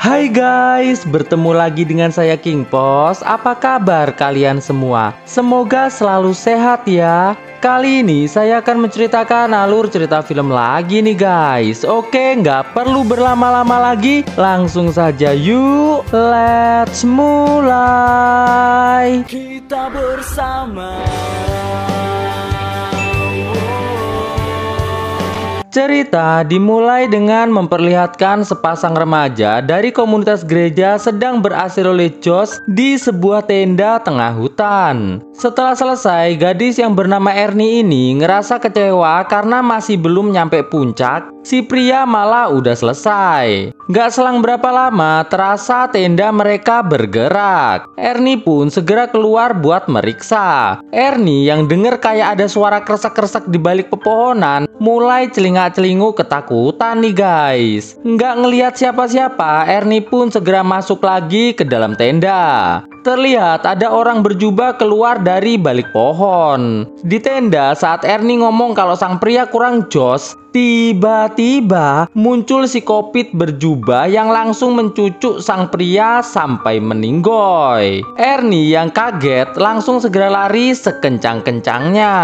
Hai guys, bertemu lagi dengan saya King Pos. Apa kabar kalian semua? Semoga selalu sehat ya. Kali ini saya akan menceritakan alur cerita film lagi nih guys. Oke, nggak perlu berlama-lama lagi. Langsung saja yuk, let's mulai. Kita bersama. Cerita dimulai dengan memperlihatkan sepasang remaja dari komunitas gereja sedang berasir oleh Josh di sebuah tenda tengah hutan. Setelah selesai, gadis yang bernama Ernie ini ngerasa kecewa karena masih belum nyampe puncak. Si pria malah udah selesai. Gak selang berapa lama, terasa tenda mereka bergerak. Ernie pun segera keluar buat meriksa. Ernie yang denger kayak ada suara kresek-kresek di balik pepohonan, mulai celingak-celinguk ketakutan nih guys. Nggak ngelihat siapa-siapa, Ernie pun segera masuk lagi ke dalam tenda. Terlihat ada orang berjubah keluar dari balik pohon. Di tenda saat Ernie ngomong kalau sang pria kurang jos, tiba-tiba muncul si kopit berjubah yang langsung mencucuk sang pria sampai meninggoy. Ernie yang kaget langsung segera lari sekencang-kencangnya.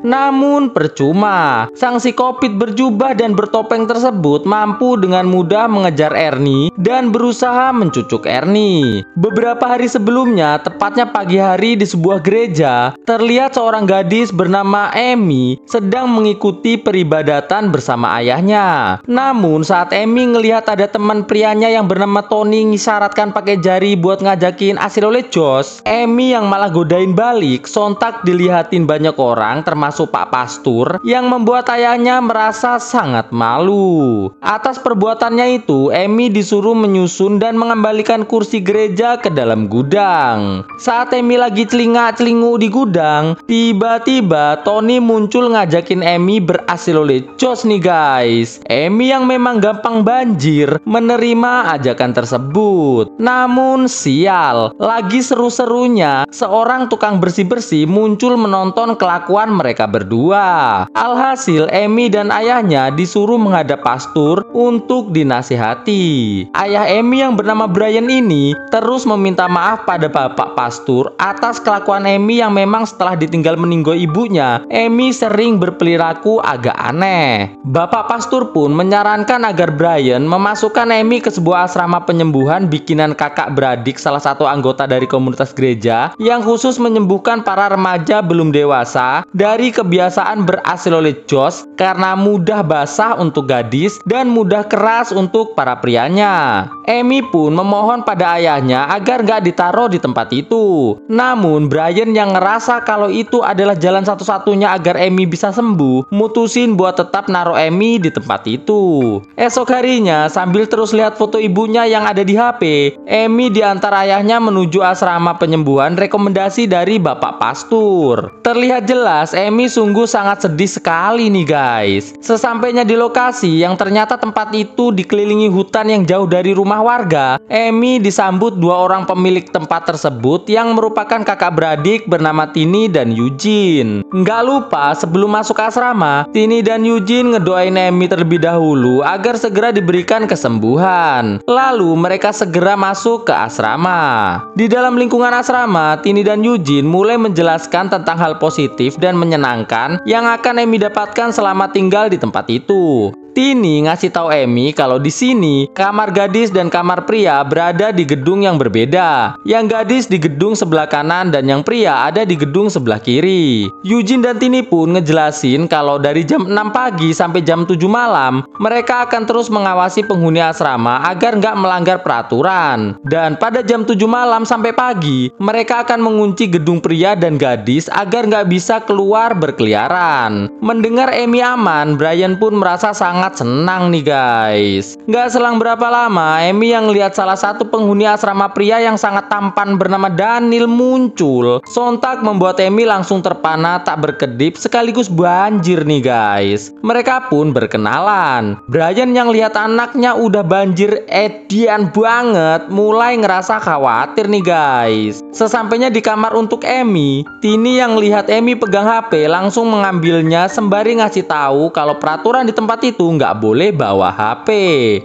Namun percuma, sang si kopit berjubah dan bertopeng tersebut mampu dengan mudah mengejar Ernie dan berusaha mencucuk Ernie. Beberapa hari sebelumnya, tepatnya pagi hari di sebuah gereja, terlihat seorang gadis bernama Amy sedang mengikuti peribadatan bersama ayahnya. Namun saat Amy ngelihat ada teman prianya yang bernama Tony ngisyaratkan pakai jari buat ngajakin asir oleh Josh, Amy yang malah godain balik sontak dilihatin banyak orang termasuk Pak Pastur yang membuat ayahnya merasa sangat malu. Atas perbuatannya itu, Amy disuruh menyusun dan mengembalikan kursi gereja ke dalam gudang. Saat Amy lagi celingak-celinguk di gudang, tiba-tiba Tony muncul ngajakin Amy berhasil oleh Josh nih guys. Amy yang memang gampang banjir menerima ajakan tersebut. Namun sial, lagi seru-serunya seorang tukang bersih-bersih muncul menonton kelakuan mereka berdua. Alhasil Amy dan ayahnya disuruh menghadap pastor untuk dinasihati. Ayah Amy yang bernama Brian ini terus meminta maaf pada bapak pastor atas kelakuan Amy yang memang setelah ditinggal meninggoy ibunya, Amy sering berperilaku agak aneh. Bapak pastor pun menyarankan agar Brian memasukkan Amy ke sebuah asrama penyembuhan bikinan kakak beradik salah satu anggota dari komunitas gereja yang khusus menyembuhkan para remaja belum dewasa dari kebiasaan berasir oleh Josh karena mudah basah untuk gadis dan mudah keras untuk para prianya. Amy pun memohon pada ayahnya agar gak ditaruh di tempat itu. Namun Brian yang ngerasa kalau itu adalah jalan satu-satunya agar Amy bisa sembuh, mutusin buat tetap naruh Amy di tempat itu. Esok harinya sambil terus lihat foto ibunya yang ada di HP, Amy diantar ayahnya menuju asrama penyembuhan rekomendasi dari bapak pastor. Terlihat jelas Amy sungguh sangat sedih sekali nih guys. Sesampainya di lokasi yang ternyata tempat itu dikelilingi hutan yang jauh dari rumah warga, Amy disambut dua orang pemilik tempat tersebut yang merupakan kakak beradik bernama Tini dan Eugene. Nggak lupa sebelum masuk asrama, Tini dan Eugene ngedoain Amy terlebih dahulu agar segera diberikan kesembuhan. Lalu mereka segera masuk ke asrama. Di dalam lingkungan asrama, Tini dan Eugene mulai menjelaskan tentang hal positif dan menyenangkan yang akan Amy dapatkan selama tinggal di tempat itu. Tini ngasih tahu Amy kalau di sini kamar gadis dan kamar pria berada di gedung yang berbeda. Yang gadis di gedung sebelah kanan dan yang pria ada di gedung sebelah kiri. Eugene dan Tini pun ngejelasin kalau dari jam 6 pagi sampai jam 7 malam mereka akan terus mengawasi penghuni asrama agar nggak melanggar peraturan. Dan pada jam 7 malam sampai pagi mereka akan mengunci gedung pria dan gadis agar nggak bisa keluar berkeliaran. Mendengar Amy aman, Brian pun merasa sangat senang nih guys. Nggak selang berapa lama, Amy yang lihat salah satu penghuni asrama pria yang sangat tampan bernama Daniel muncul. Sontak membuat Amy langsung terpana tak berkedip sekaligus banjir nih guys. Mereka pun berkenalan. Brian yang lihat anaknya udah banjir edian banget mulai ngerasa khawatir nih guys. Sesampainya di kamar untuk Amy, Tini yang lihat Amy pegang HP langsung mengambilnya sembari ngasih tahu kalau peraturan di tempat itu nggak boleh bawa HP.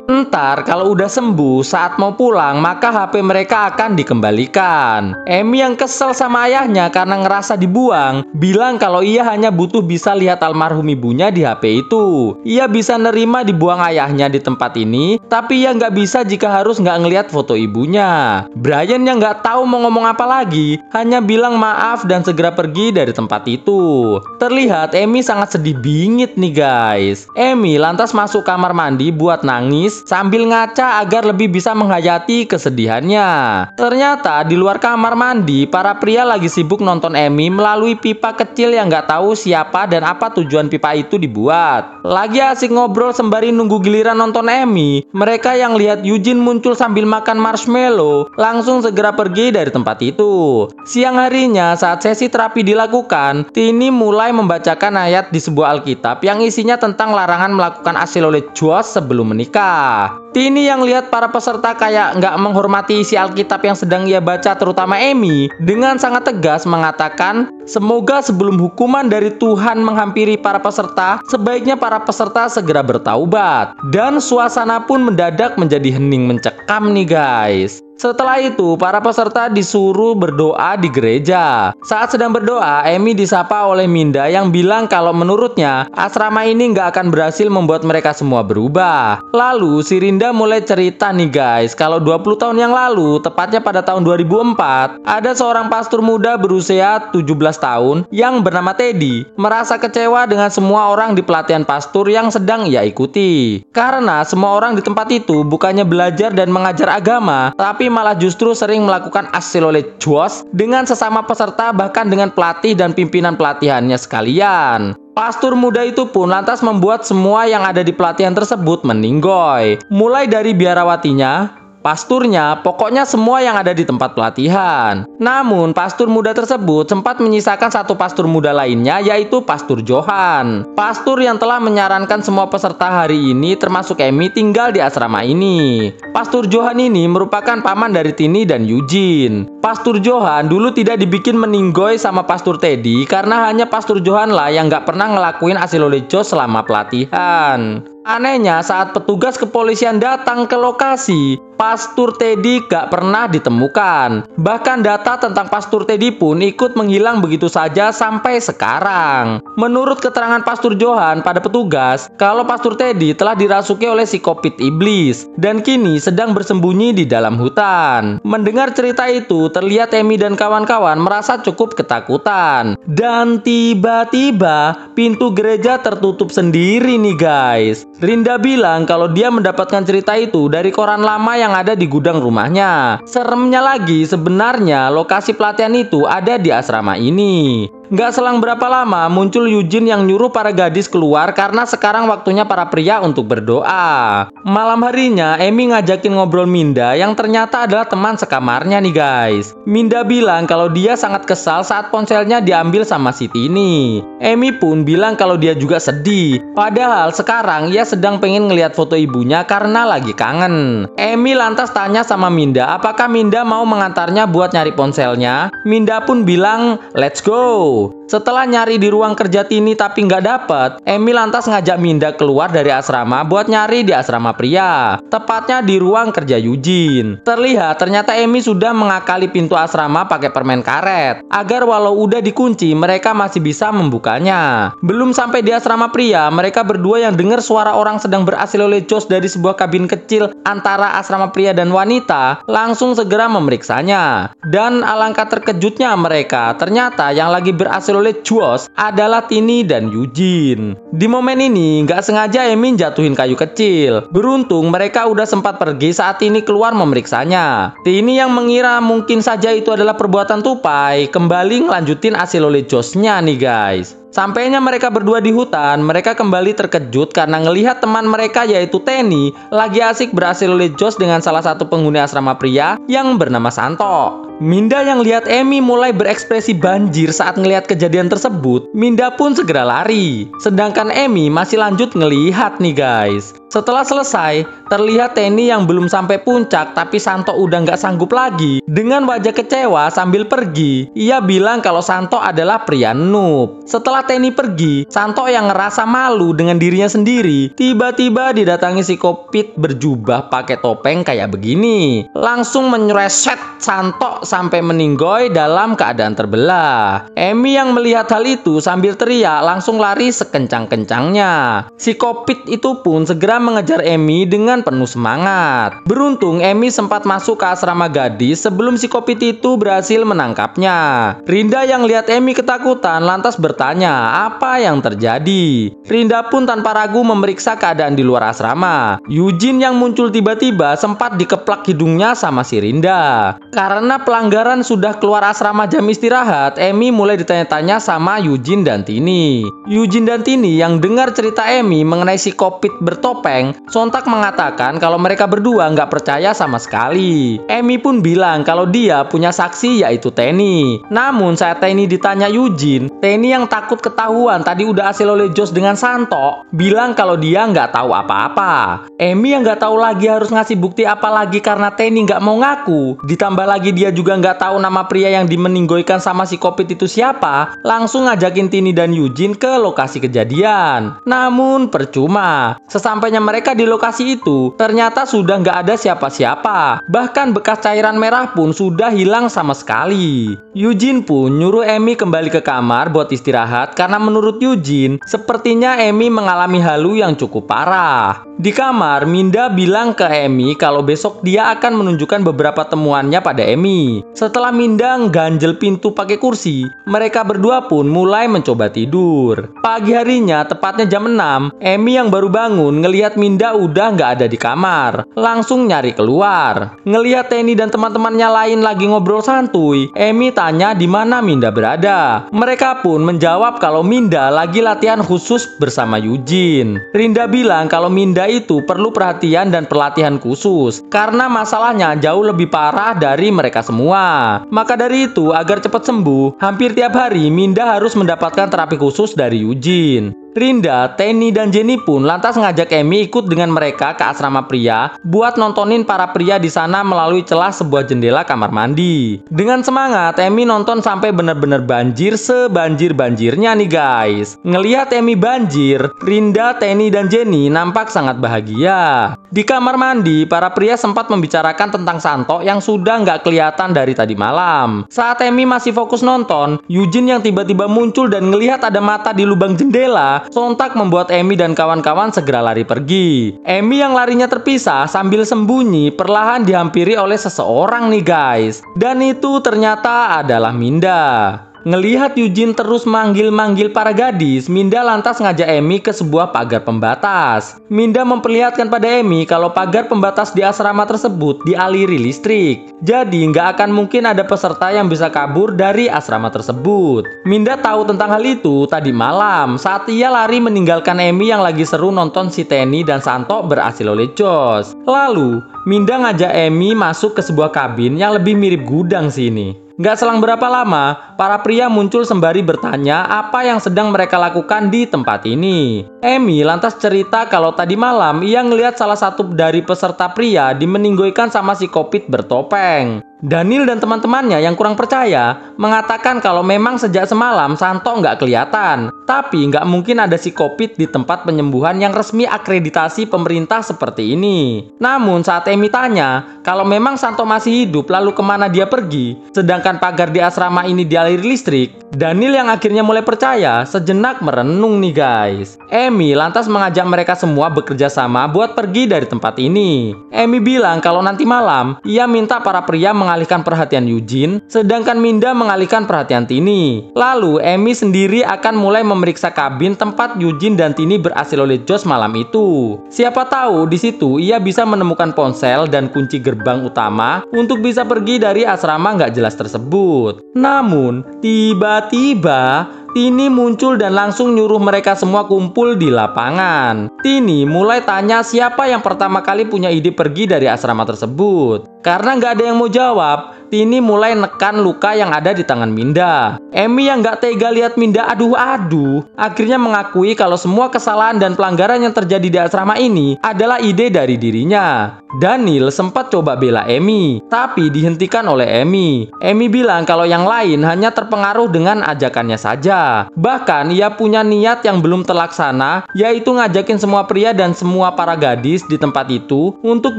Ntar kalau udah sembuh saat mau pulang maka HP mereka akan dikembalikan. Emi yang kesel sama ayahnya karena ngerasa dibuang, bilang kalau ia hanya butuh bisa lihat almarhum ibunya di HP itu. Ia bisa nerima dibuang ayahnya di tempat ini, tapi ia nggak bisa jika harus nggak ngelihat foto ibunya. Brian yang nggak tahu mau ngomong apa lagi, hanya bilang maaf dan segera pergi dari tempat itu. Terlihat Emi sangat sedih bingit nih guys. Emi lantas masuk kamar mandi buat nangis sambil ngaca agar lebih bisa menghayati kesedihannya. Ternyata di luar kamar mandi, para pria lagi sibuk nonton Emi melalui pipa kecil yang nggak tahu siapa dan apa tujuan pipa itu dibuat. Lagi asik ngobrol sembari nunggu giliran nonton Emi, mereka yang lihat Eugene muncul sambil makan marshmallow langsung segera pergi dari tempat itu. Siang harinya saat sesi terapi dilakukan, Tini mulai membacakan ayat di sebuah Alkitab yang isinya tentang larangan melakukan asil oleh Josh sebelum menikah. Tini yang lihat para peserta kayak nggak menghormati isi Alkitab yang sedang ia baca, terutama Emi, dengan sangat tegas mengatakan, semoga sebelum hukuman dari Tuhan menghampiri para peserta, sebaiknya para peserta segera bertaubat. Dan suasana pun mendadak menjadi hening mencekam nih guys. Setelah itu, para peserta disuruh berdoa di gereja. Saat sedang berdoa, Emi disapa oleh Minda yang bilang kalau menurutnya asrama ini nggak akan berhasil membuat mereka semua berubah. Lalu, si Rinda mulai cerita nih guys, kalau 20 tahun yang lalu, tepatnya pada tahun 2004, ada seorang pastor muda berusia 17 tahun yang bernama Teddy, merasa kecewa dengan semua orang di pelatihan pastor yang sedang ia ikuti. Karena semua orang di tempat itu bukannya belajar dan mengajar agama, tapi malah justru sering melakukan asil oleh Josh dengan sesama peserta, bahkan dengan pelatih dan pimpinan pelatihannya sekalian. Pastor muda itu pun lantas membuat semua yang ada di pelatihan tersebut meninggoy. Mulai dari biarawatinya, pasturnya, pokoknya semua yang ada di tempat pelatihan. Namun, pastur muda tersebut sempat menyisakan satu pastur muda lainnya, yaitu Pastur Johan. Pastur yang telah menyarankan semua peserta hari ini, termasuk Emi, tinggal di asrama ini. Pastur Johan ini merupakan paman dari Tini dan Eugene. Pastur Johan dulu tidak dibikin meninggoy sama Pastur Teddy, karena hanya Pastur Johan lah yang nggak pernah ngelakuin asil oleh Josh selama pelatihan. Anehnya, saat petugas kepolisian datang ke lokasi, Pastur Teddy gak pernah ditemukan. Bahkan data tentang Pastur Teddy pun ikut menghilang begitu saja sampai sekarang. Menurut keterangan Pastur Johan pada petugas, kalau Pastur Teddy telah dirasuki oleh psikopit iblis dan kini sedang bersembunyi di dalam hutan. Mendengar cerita itu, terlihat Emi dan kawan-kawan merasa cukup ketakutan. Dan tiba-tiba pintu gereja tertutup sendiri nih guys. Rinda bilang kalau dia mendapatkan cerita itu dari koran lama yang ada di gudang rumahnya. Seremnya lagi, sebenarnya lokasi pelatihan itu ada di asrama ini. Nggak selang berapa lama muncul Eugene yang nyuruh para gadis keluar karena sekarang waktunya para pria untuk berdoa. Malam harinya Emi ngajakin ngobrol Minda yang ternyata adalah teman sekamarnya nih guys. Minda bilang kalau dia sangat kesal saat ponselnya diambil sama si Tini. Emi pun bilang kalau dia juga sedih. Padahal sekarang ia sedang pengen ngelihat foto ibunya karena lagi kangen. Emi lantas tanya sama Minda apakah Minda mau mengantarnya buat nyari ponselnya. Minda pun bilang let's go. Setelah nyari di ruang kerja Tini tapi nggak dapet, Emi lantas ngajak Minda keluar dari asrama buat nyari di asrama pria, tepatnya di ruang kerja Eugene. Terlihat ternyata Emi sudah mengakali pintu asrama pakai permen karet, agar walau udah dikunci mereka masih bisa membukanya. Belum sampai di asrama pria, mereka berdua yang dengar suara orang sedang berasil oleh Josh dari sebuah kabin kecil antara asrama pria dan wanita, langsung segera memeriksanya. Dan alangkah terkejutnya mereka, ternyata yang lagi berhasil oleh Josh adalah Tini dan Eugene. Di momen ini nggak sengaja Emi jatuhin kayu kecil. Beruntung mereka udah sempat pergi saat Tini keluar memeriksanya. Tini yang mengira mungkin saja itu adalah perbuatan tupai, kembali ngelanjutin hasil oleh Josh-nya nih guys. Sampainya mereka berdua di hutan, mereka kembali terkejut karena ngelihat teman mereka yaitu Tenny lagi asik berhasil oleh Josh dengan salah satu penghuni asrama pria yang bernama Santo. Minda yang lihat Emi mulai berekspresi banjir saat ngelihat kejadian tersebut, Minda pun segera lari. Sedangkan Emi masih lanjut ngelihat nih guys. Setelah selesai, terlihat Tenny yang belum sampai puncak tapi Santo udah nggak sanggup lagi. Dengan wajah kecewa sambil pergi, ia bilang kalau Santo adalah pria noob. Setelah Tenny pergi, Santo yang ngerasa malu dengan dirinya sendiri, tiba-tiba didatangi psikopit berjubah pakai topeng kayak begini. Langsung menyreset Santo sampai meninggoy dalam keadaan terbelah. Emi yang melihat hal itu sambil teriak langsung lari sekencang-kencangnya. Psikopit itu pun segera mengejar Emi dengan penuh semangat. Beruntung Emi sempat masuk ke asrama gadis sebelum psikopit itu berhasil menangkapnya. Rinda yang lihat Emi ketakutan lantas bertanya apa yang terjadi. Rinda pun tanpa ragu memeriksa keadaan di luar asrama. Eugene yang muncul tiba-tiba sempat dikeplak hidungnya sama si Rinda. Karena pelanggaran sudah keluar asrama jam istirahat, Emi mulai ditanya-tanya sama Eugene dan Tini. Eugene dan Tini yang dengar cerita Emi mengenai psikopit bertopeng sontak mengatakan kalau mereka berdua nggak percaya sama sekali. Emi pun bilang kalau dia punya saksi yaitu Tenny. Namun saat Tenny ditanya Eugene, Tenny yang takut ketahuan tadi udah hasil oleh Josh dengan Santo, bilang kalau dia nggak tahu apa-apa. Emi yang nggak tahu lagi harus ngasih bukti apa lagi karena Tenny nggak mau ngaku. Ditambah lagi dia juga nggak tahu nama pria yang dimeninggoykan sama si kopit itu siapa. Langsung ngajakin Tini dan Eugene ke lokasi kejadian. Namun percuma. Sesampainya mereka di lokasi itu, ternyata sudah nggak ada siapa-siapa. Bahkan bekas cairan merah pun sudah hilang sama sekali. Eugene pun nyuruh Emi kembali ke kamar buat istirahat karena menurut Eugene, sepertinya Emi mengalami halu yang cukup parah. Di kamar, Minda bilang ke Emi kalau besok dia akan menunjukkan beberapa temuannya pada Emi. Setelah Minda ngganjel pintu pakai kursi, mereka berdua pun mulai mencoba tidur. Pagi harinya, tepatnya jam 6, Emi yang baru bangun ngelihat Minda udah nggak ada di kamar. Langsung nyari keluar. Ngelihat Tenny dan teman-temannya lain lagi ngobrol santuy, Emi tanya di mana Minda berada. Mereka pun menjawab kalau Minda lagi latihan khusus bersama Eugene. Rinda bilang kalau Minda itu perlu perhatian dan pelatihan khusus karena masalahnya jauh lebih parah dari mereka semua. Maka dari itu, agar cepat sembuh, hampir tiap hari Minda harus mendapatkan terapi khusus dari Eugene. Rinda, Tenny, dan Jenny pun lantas ngajak Emi ikut dengan mereka ke asrama pria buat nontonin para pria di sana melalui celah sebuah jendela kamar mandi. Dengan semangat, Emi nonton sampai benar-benar banjir sebanjir-banjirnya nih guys. Ngelihat Emi banjir, Rinda, Tenny, dan Jenny nampak sangat bahagia. Di kamar mandi, para pria sempat membicarakan tentang Santo yang sudah nggak kelihatan dari tadi malam. Saat Emi masih fokus nonton, Eugene yang tiba-tiba muncul dan ngelihat ada mata di lubang jendela sontak membuat Emi dan kawan-kawan segera lari pergi. Emi yang larinya terpisah sambil sembunyi perlahan dihampiri oleh seseorang nih guys. Dan itu ternyata adalah Minda. Ngelihat Eugene terus manggil-manggil para gadis, Minda lantas ngajak Emi ke sebuah pagar pembatas. Minda memperlihatkan pada Emi kalau pagar pembatas di asrama tersebut dialiri listrik. Jadi nggak akan mungkin ada peserta yang bisa kabur dari asrama tersebut. Minda tahu tentang hal itu tadi malam saat ia lari meninggalkan Emi yang lagi seru nonton si Tenny dan Santo berhasil oleh Josh. Lalu, Minda ngajak Emi masuk ke sebuah kabin yang lebih mirip gudang sini. Nggak selang berapa lama, para pria muncul sembari bertanya apa yang sedang mereka lakukan di tempat ini. Emi lantas cerita kalau tadi malam ia ngelihat salah satu dari peserta pria dimeninggoykan sama si kopit bertopeng. Daniel dan teman-temannya yang kurang percaya mengatakan kalau memang sejak semalam Santo nggak kelihatan. Tapi nggak mungkin ada si kopit di tempat penyembuhan yang resmi akreditasi pemerintah seperti ini. Namun saat Emi tanya kalau memang Santo masih hidup lalu kemana dia pergi, sedangkan pagar di asrama ini dialiri listrik, Daniel yang akhirnya mulai percaya sejenak merenung nih guys. Emi lantas mengajak mereka semua bekerja sama buat pergi dari tempat ini. Emi bilang kalau nanti malam ia minta para pria mengalihkan perhatian Eugene, sedangkan Minda mengalihkan perhatian Tini. Lalu Emi sendiri akan mulai memeriksa kabin tempat Eugene dan Tini berhasil oleh Josh malam itu. Siapa tahu di situ ia bisa menemukan ponsel dan kunci gerbang utama untuk bisa pergi dari asrama nggak jelas tersebut. Namun tiba-tiba Tini muncul dan langsung nyuruh mereka semua kumpul di lapangan. Tini mulai tanya siapa yang pertama kali punya ide pergi dari asrama tersebut. Karena nggak ada yang mau jawab, Tini mulai nekan luka yang ada di tangan Minda. Emi yang gak tega lihat Minda aduh-aduh, akhirnya mengakui kalau semua kesalahan dan pelanggaran yang terjadi di asrama ini adalah ide dari dirinya. Daniel sempat coba bela Emi, tapi dihentikan oleh Emi. Emi bilang kalau yang lain hanya terpengaruh dengan ajakannya saja. Bahkan ia punya niat yang belum terlaksana, yaitu ngajakin semua pria dan semua para gadis di tempat itu untuk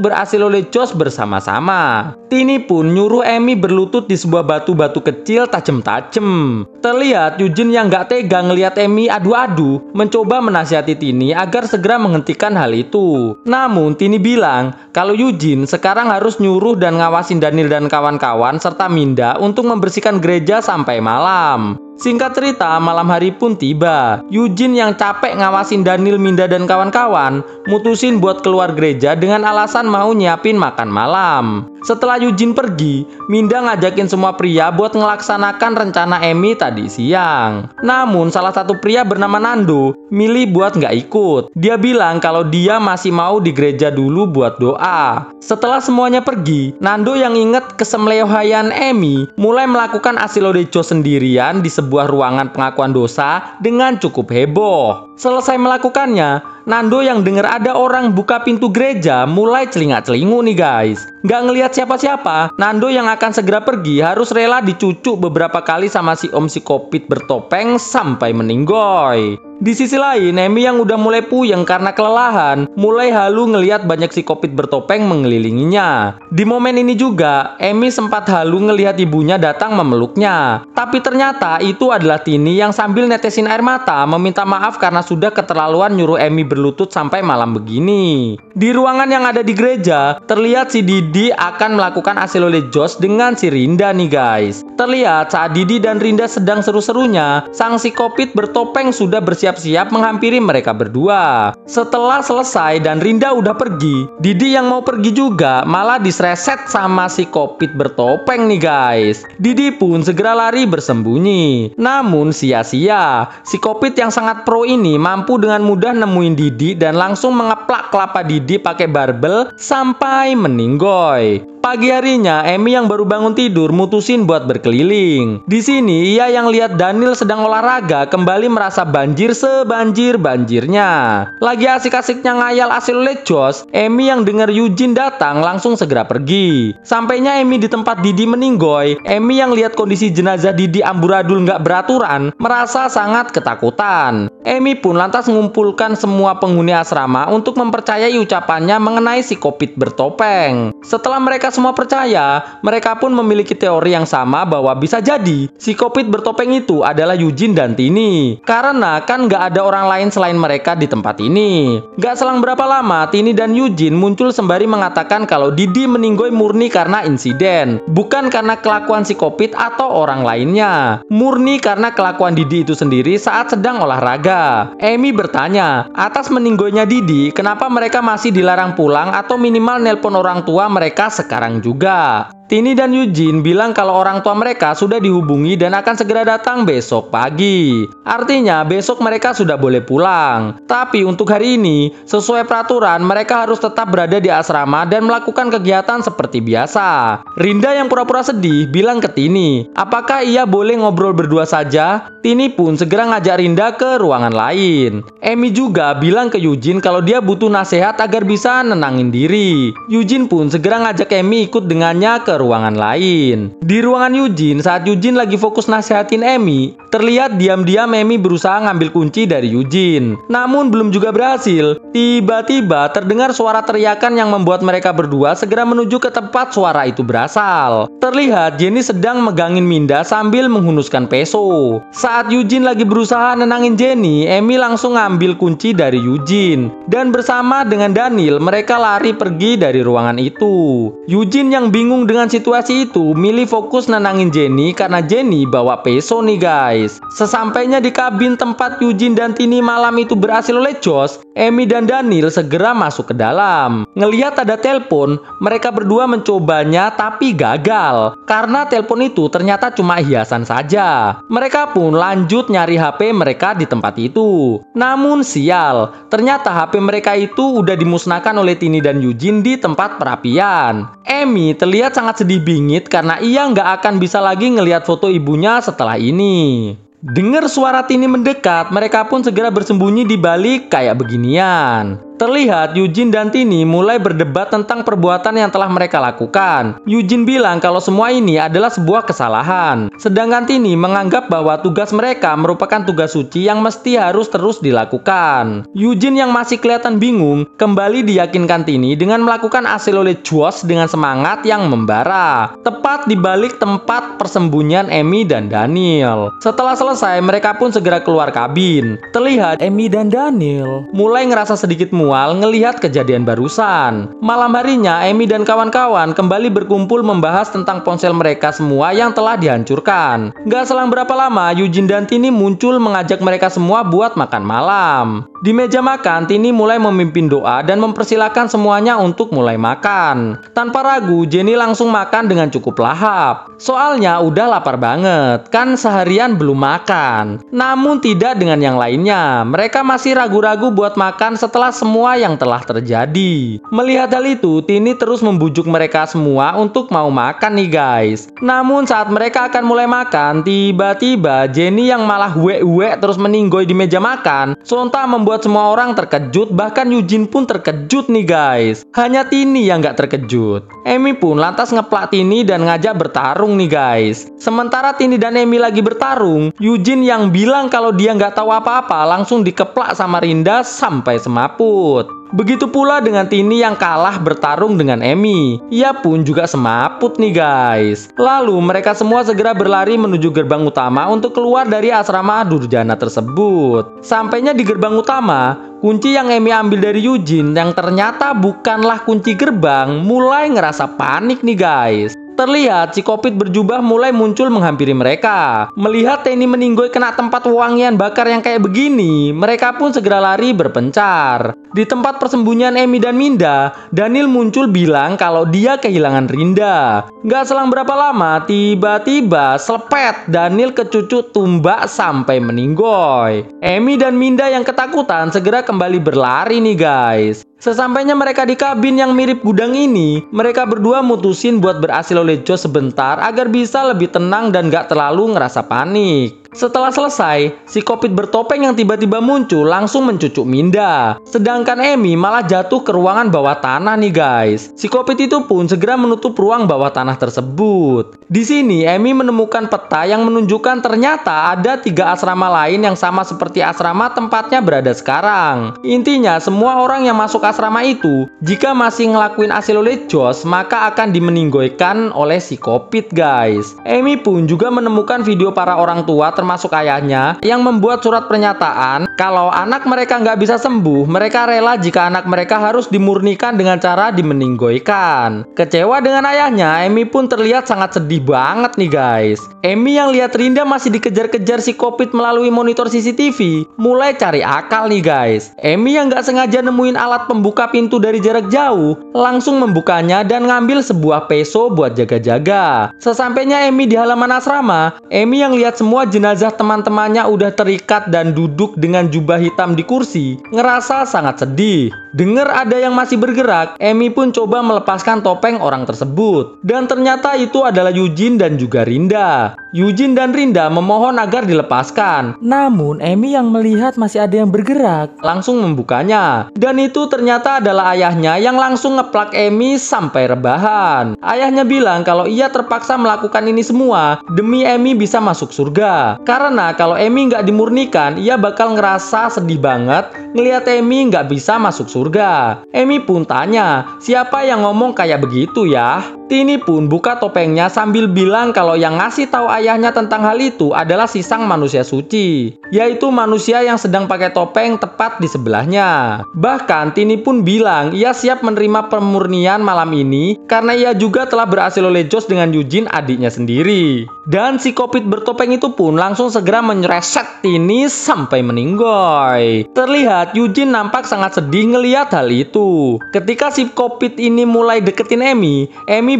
berasilo Jos bersama-sama. Tini pun nyuruh Emi berlutut di sebuah batu-batu kecil tajem-tajem. Terlihat Eugene yang gak tega ngelihat Emi adu-adu mencoba menasihati Tini agar segera menghentikan hal itu. Namun Tini bilang kalau Eugene sekarang harus nyuruh dan ngawasin Daniel dan kawan-kawan serta Minda untuk membersihkan gereja sampai malam. Singkat cerita, malam hari pun tiba. Eugene yang capek ngawasin Daniel, Minda, dan kawan-kawan mutusin buat keluar gereja dengan alasan mau nyiapin makan malam. Setelah Eugene pergi, Minda ngajakin semua pria buat ngelaksanakan rencana Emi tadi siang. Namun salah satu pria bernama Nando milih buat nggak ikut. Dia bilang kalau dia masih mau di gereja dulu buat doa. Setelah semuanya pergi, Nando yang inget kesemleohayan Emi mulai melakukan asilodejo sendirian di sebuah ruangan pengakuan dosa dengan cukup heboh. Selesai melakukannya, Nando yang dengar ada orang buka pintu gereja mulai celingak-celingu nih guys. Nggak ngelihat siapa-siapa, Nando yang akan segera pergi harus rela dicucuk beberapa kali sama si om psikopit bertopeng sampai meninggoy. Di sisi lain, Emi yang udah mulai puyeng karena kelelahan, mulai halu ngelihat banyak psikopit bertopeng mengelilinginya. Di momen ini juga, Emi sempat halu ngelihat ibunya datang memeluknya. Tapi ternyata itu adalah Tini yang sambil netesin air mata meminta maaf karena sudah keterlaluan nyuruh Emi berlutut sampai malam begini. Di ruangan yang ada di gereja, terlihat si Didi akan melakukan asilolejos dengan si Rinda nih guys. Terlihat saat Didi dan Rinda sedang seru-serunya, sang psikopit bertopeng sudah bersiap-siap menghampiri mereka berdua. Setelah selesai dan Rinda udah pergi, Didi yang mau pergi juga malah disreset sama psikopit bertopeng nih guys. Didi pun segera lari bersembunyi. Namun sia-sia, psikopit yang sangat pro ini mampu dengan mudah nemuin Didi dan langsung mengeplak kelapa Didi pakai barbel sampai meninggoy. Pagi harinya, Emi yang baru bangun tidur mutusin buat berkeliling. Di sini, ia yang lihat Daniel sedang olahraga kembali merasa banjir sebanjir-banjirnya. Lagi asik-asiknya ngayal asilolejos, Emi yang dengar Eugene datang langsung segera pergi. Sampainya Emi di tempat Didi meninggoy, Emi yang lihat kondisi jenazah Didi amburadul nggak beraturan merasa sangat ketakutan. Emi pun lantas mengumpulkan semua penghuni asrama untuk mempercayai ucapannya mengenai psikopit bertopeng. Setelah mereka semua percaya, mereka pun memiliki teori yang sama bahwa bisa jadi psikopit bertopeng itu adalah Eugene dan Tini. Karena kan nggak ada orang lain selain mereka di tempat ini. Nggak selang berapa lama, Tini dan Eugene muncul sembari mengatakan kalau Didi meninggoy murni karena insiden, bukan karena kelakuan psikopit atau orang lainnya. Murni karena kelakuan Didi itu sendiri saat sedang olahraga. Emi bertanya, atas meninggoynya Didi, kenapa mereka masih dilarang pulang atau minimal nelpon orang tua mereka sekarang juga. Tini dan Eugene bilang kalau orang tua mereka sudah dihubungi dan akan segera datang besok pagi. Artinya besok mereka sudah boleh pulang. Tapi untuk hari ini, sesuai peraturan mereka harus tetap berada di asrama dan melakukan kegiatan seperti biasa. Rinda yang pura-pura sedih bilang ke Tini, apakah ia boleh ngobrol berdua saja? Tini pun segera ngajak Rinda ke ruangan lain. Emi juga bilang ke Eugene kalau dia butuh nasihat agar bisa nenangin diri. Eugene pun segera ngajak Emi ikut dengannya ke ruangan lain. Di ruangan Eugene, saat Eugene lagi fokus nasihatin Emi, terlihat diam-diam Emi berusaha ngambil kunci dari Eugene. Namun belum juga berhasil. Tiba-tiba terdengar suara teriakan yang membuat mereka berdua segera menuju ke tempat suara itu berasal. Terlihat Jenny sedang megangin Minda sambil menghunuskan peso. Saat Eugene lagi berusaha nenangin Jenny, Emi langsung ngambil kunci dari Eugene. Dan bersama dengan Daniel, mereka lari pergi dari ruangan itu. Eugene yang bingung dengan situasi itu milih fokus nenangin Jenny karena Jenny bawa peso nih guys. Sesampainya di kabin tempat Eugene dan Tini malam itu berasilolejos, Emi dan Daniel segera masuk ke dalam. Ngelihat ada telepon, mereka berdua mencobanya tapi gagal karena telepon itu ternyata cuma hiasan saja. Mereka pun lanjut nyari HP mereka di tempat itu. Namun sial, ternyata HP mereka itu udah dimusnahkan oleh Tini dan Eugene di tempat perapian. Emi terlihat sangat sangat sedih bingit karena ia nggak akan bisa lagi ngelihat foto ibunya setelah ini. Dengar suara Tini mendekat, mereka pun segera bersembunyi di balik kayak beginian. Terlihat Eugene dan Tini mulai berdebat tentang perbuatan yang telah mereka lakukan. Eugene bilang kalau semua ini adalah sebuah kesalahan. Sedangkan Tini menganggap bahwa tugas mereka merupakan tugas suci yang mesti harus terus dilakukan. Eugene yang masih kelihatan bingung, kembali diyakinkan Tini dengan melakukan hasil oleh Josh dengan semangat yang membara. Tepat di balik tempat persembunyian Amy dan Daniel. Setelah selesai, mereka pun segera keluar kabin. Terlihat Amy dan Daniel mulai ngerasa sedikit mual ngelihat kejadian barusan. Malam harinya, Amy dan kawan-kawan kembali berkumpul membahas tentang ponsel mereka semua yang telah dihancurkan. Gak selang berapa lama, Eugene dan Tini muncul mengajak mereka semua buat makan malam. Di meja makan, Tini mulai memimpin doa dan mempersilahkan semuanya untuk mulai makan. Tanpa ragu, Jenny langsung makan dengan cukup lahap. Soalnya udah lapar banget, kan seharian belum makan. Namun tidak dengan yang lainnya. Mereka masih ragu-ragu buat makan setelah semua yang telah terjadi. Melihat hal itu, Tini terus membujuk mereka semua untuk mau makan nih guys. Namun saat mereka akan mulai makan, tiba-tiba Jenny yang malah wek-wek terus meninggoy di meja makan, sontak membuat semua orang terkejut, bahkan Eugene pun terkejut nih guys. Hanya Tini yang gak terkejut. Amy pun lantas ngeplak Tini dan ngajak bertarung nih guys. Sementara Tini dan Amy lagi bertarung, Eugene yang bilang kalau dia nggak tahu apa-apa langsung dikeplak sama Rinda sampai semaput. Begitu pula dengan Tini yang kalah bertarung dengan Amy. Ia pun juga semaput nih guys. Lalu mereka semua segera berlari menuju gerbang utama untuk keluar dari asrama Durjana tersebut. Sampainya di gerbang utama, kunci yang Amy ambil dari Eugene yang ternyata bukanlah kunci gerbang mulai ngerasa panik nih guys. Terlihat si Kopit berjubah mulai muncul menghampiri mereka. Melihat Tini meninggoy kena tempat wangian bakar yang kayak begini, mereka pun segera lari berpencar. Di tempat persembunyian Amy dan Minda, Daniel muncul bilang kalau dia kehilangan Rinda. Gak selang berapa lama, tiba-tiba selepet Daniel kecucuk tumbak sampai meninggoy. Amy dan Minda yang ketakutan segera kembali berlari nih guys. Sesampainya mereka di kabin yang mirip gudang ini, mereka berdua mutusin buat berasil oleh Josh sebentar agar bisa lebih tenang dan gak terlalu ngerasa panik. Setelah selesai, si Kopit bertopeng yang tiba-tiba muncul langsung mencucuk Minda. Sedangkan Amy malah jatuh ke ruangan bawah tanah nih guys. Si Kopit itu pun segera menutup ruang bawah tanah tersebut. Di sini Amy menemukan peta yang menunjukkan ternyata ada 3 asrama lain yang sama seperti asrama tempatnya berada sekarang. Intinya semua orang yang masuk asrama itu, jika masih ngelakuin hasil oleh Josh, maka akan dimeninggoykan oleh si Kopit guys. Amy pun juga menemukan video para orang tua termasuk ayahnya yang membuat surat pernyataan kalau anak mereka nggak bisa sembuh, mereka rela jika anak mereka harus dimurnikan dengan cara dimeninggoykan. Kecewa dengan ayahnya, Amy pun terlihat sangat sedih banget nih guys. Amy yang lihat Rinda masih dikejar-kejar si Kopit melalui monitor CCTV, mulai cari akal nih guys. Amy yang nggak sengaja nemuin alat pembuka pintu dari jarak jauh, langsung membukanya dan ngambil sebuah peso buat jaga-jaga. Sesampainya Amy di halaman asrama, Amy yang lihat semua jenazah teman-temannya udah terikat dan duduk dengan jubah hitam di kursi, ngerasa sangat sedih. Dengar ada yang masih bergerak, Amy pun coba melepaskan topeng orang tersebut. Dan ternyata itu adalah Eugene dan juga Rinda. Eugene dan Rinda memohon agar dilepaskan. Namun Amy yang melihat masih ada yang bergerak, langsung membukanya. Dan itu ternyata adalah ayahnya yang langsung ngeplak Amy sampai rebahan. Ayahnya bilang kalau ia terpaksa melakukan ini semua demi Amy bisa masuk surga. Karena kalau Amy nggak dimurnikan, ia bakal ngerasa sedih banget ngelihat Amy nggak bisa masuk surga. Amy pun tanya, siapa yang ngomong kayak begitu ya? Tini pun buka topengnya sambil bilang kalau yang ngasih tahu ayahnya tentang hal itu adalah si sang manusia suci, yaitu manusia yang sedang pakai topeng tepat di sebelahnya. Bahkan Tini pun bilang ia siap menerima pemurnian malam ini karena ia juga telah berhasil oleh Josh dengan Eugene adiknya sendiri. Dan si Kopit bertopeng itu pun langsung segera menyereset Tini sampai meninggoy. Terlihat Eugene nampak sangat sedih ngelihat hal itu. Ketika si Kopit ini mulai deketin Amy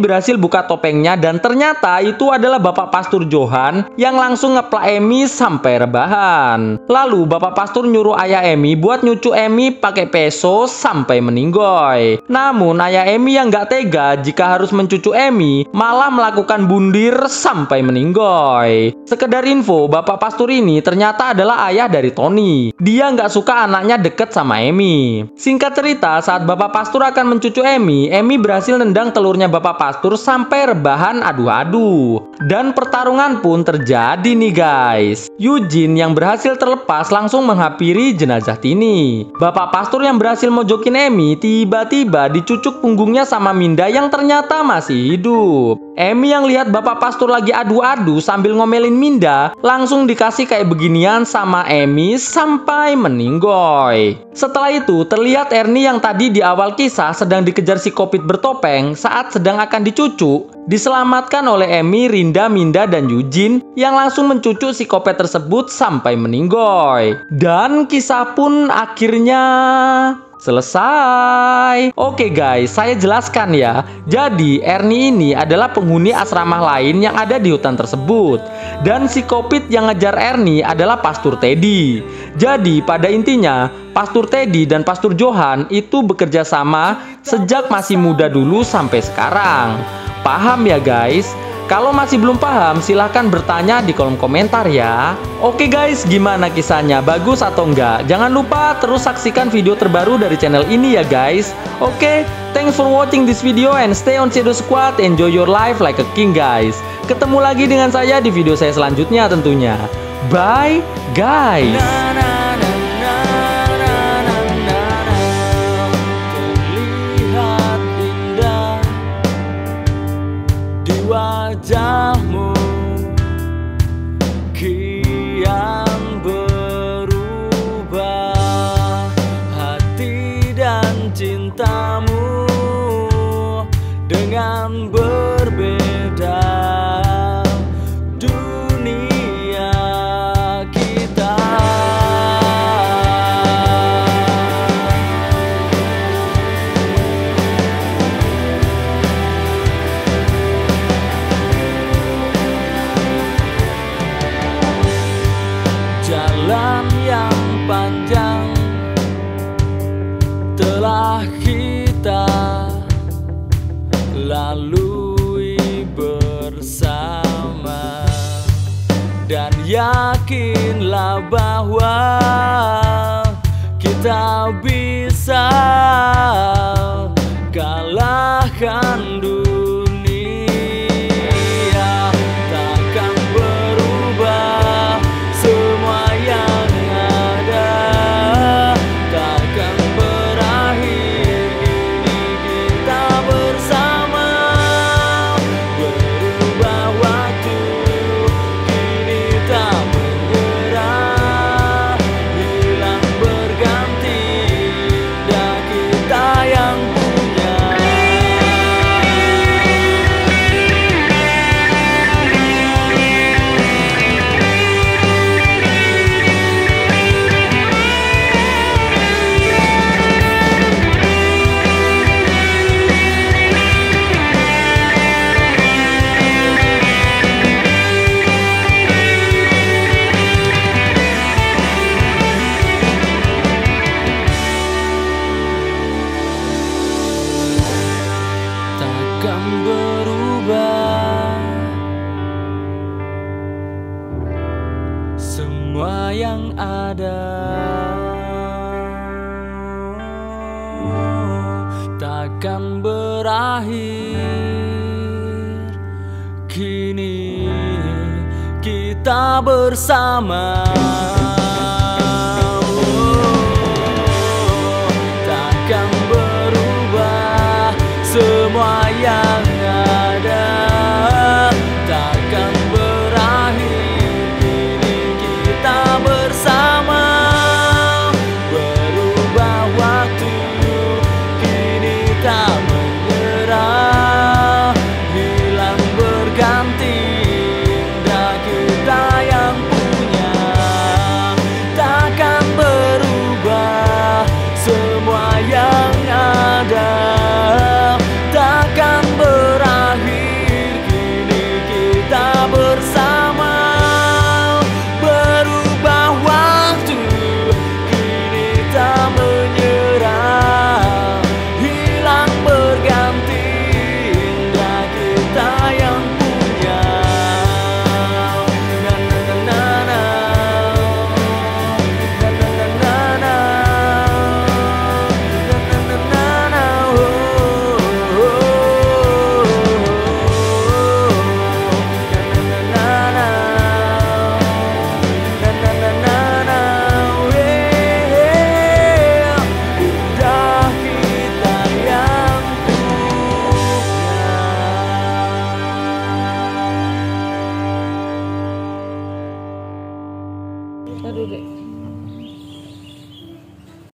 berhasil buka topengnya dan ternyata itu adalah Bapak Pastur Johan yang langsung ngeplak Emi sampai rebahan. Lalu Bapak Pastur nyuruh ayah Emi buat nyucuk Emi pakai peso sampai meninggoy. Namun ayah Emi yang gak tega jika harus mencucuk Emi malah melakukan bundir sampai meninggoy. Sekedar info, Bapak Pastur ini ternyata adalah ayah dari Tony. Dia nggak suka anaknya deket sama Emi. Singkat cerita, saat Bapak Pastur akan mencucuk Emi berhasil nendang telurnya Bapak Pastur sampai rebahan adu-adu. Dan pertarungan pun terjadi nih guys. Eugene yang berhasil terlepas langsung menghampiri jenazah Tini. Bapak Pastur yang berhasil mojokin Emi tiba-tiba dicucuk punggungnya sama Minda yang ternyata masih hidup. Emi yang lihat Bapak Pastur lagi adu-adu sambil ngomelin Minda langsung dikasih kayak beginian sama Emi sampai meninggoy. Setelah itu terlihat Ernie yang tadi di awal kisah sedang dikejar si Kopit bertopeng saat sedang akan dicucuk diselamatkan oleh Emi, Rinda, Minda, dan Eugene yang langsung mencucuk si Kopet tersebut sampai meninggoy. Dan kisah pun akhirnya selesai. Oke guys, saya jelaskan ya. Jadi Ernie ini adalah penghuni asrama lain yang ada di hutan tersebut. Dan si Kopit yang ngejar Ernie adalah Pastur Teddy. Jadi pada intinya Pastur Teddy dan Pastur Johan itu bekerja sama sejak masih muda dulu sampai sekarang. Paham ya guys? Kalau masih belum paham, silahkan bertanya di kolom komentar ya. Oke guys, gimana kisahnya? Bagus atau enggak? Jangan lupa terus saksikan video terbaru dari channel ini ya guys. Oke, thanks for watching this video and stay on Shadow Squad. Enjoy your life like a king guys. Ketemu lagi dengan saya di video saya selanjutnya tentunya. Bye guys. Wajahmu kian berubah, hati dan cintamu dengan berbeda. Dunia kita jalan yang panjang telah kita lalui bersama, dan yakinlah bahwa kita bisa kalahkan dunia. Takkan berubah semua yang ada, takkan berakhir ini kita bersama. Berubah waktu kini tak menyerah, hilang berganti dan kita yang punya. Takkan berubah semua yang ada, takkan berakhir kini kita bersama. Takkan berubah semua yang ada, takkan berakhir kini kita bersama. Berubah waktu kini tak menyerah, hilang berganti dan kita yang punya. Takkan berubah semua yang ada, takkan berakhir Aduh dek.